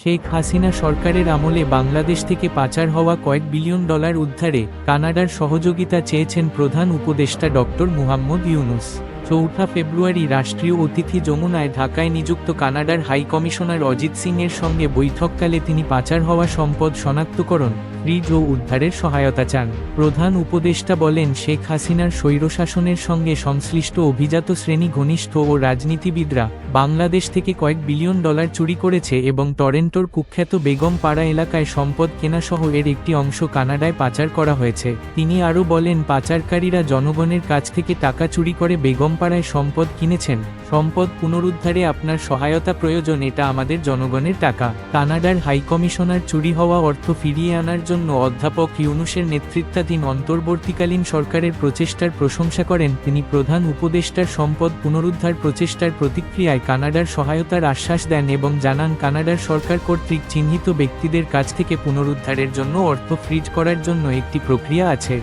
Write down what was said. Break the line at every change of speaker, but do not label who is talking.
শেখ হাসিনা সরকারের আমলে বাংলাদেশ থেকে পাচার হওয়া কয়েক বিলিয়ন ডলার উদ্ধারে কানাডার সহযোগিতা চেয়েছেন প্রধান উপদেষ্টা ডক্টর মুহাম্মদ ইউনুস। ৪ ফেব্রুয়ারি রাষ্ট্রীয় অতিথি যমুনায় ঢাকায় নিযুক্ত কানাডার হাইকমিশনার অজিত সিং এর সঙ্গে বৈঠককালে তিনি পাচার হওয়া সম্পদ শনাক্তকরণ, ফ্রিজ ও উদ্ধারের সহায়তা চান। প্রধান উপদেষ্টা বলেন, শেখ হাসিনার স্বৈরশাসনের সঙ্গে সংশ্লিষ্ট অভিজাত শ্রেণী ঘনিষ্ঠ ও রাজনীতিবিদরা বাংলাদেশ থেকে কয়েক বিলিয়ন ডলার চুরি করেছে এবং টরেন্টোর কুখ্যাত বেগম পাড়া এলাকায় সম্পদ কেনাসহ এর একটি অংশ কানাডায় পাচার করা হয়েছে। তিনি আরও বলেন, পাচারকারীরা জনগণের কাছ থেকে টাকা চুরি করে বেগমপাড়ায় সম্পদ কিনেছেন। সম্পদ পুনরুদ্ধারে আপনার সহায়তা প্রয়োজন, এটা আমাদের জনগণের টাকা। কানাডার হাইকমিশনার চুরি হওয়া অর্থ ফিরিয়ে আনার জন্য অধ্যাপক ইউনুসের নেতৃত্বাধীন অন্তর্বর্তীকালীন সরকারের প্রচেষ্টার প্রশংসা করেন। তিনি প্রধান উপদেষ্টার সম্পদ পুনরুদ্ধার প্রচেষ্টার প্রতিক্রিয়ায় কানাডার সহায়তার আশ্বাস দেন এবং জানান, কানাডার সরকার কর্তৃক চিহ্নিত ব্যক্তিদের কাছ থেকে পুনরুদ্ধারের জন্য অর্থ ফ্রিজ করার জন্য একটি প্রক্রিয়া আছে।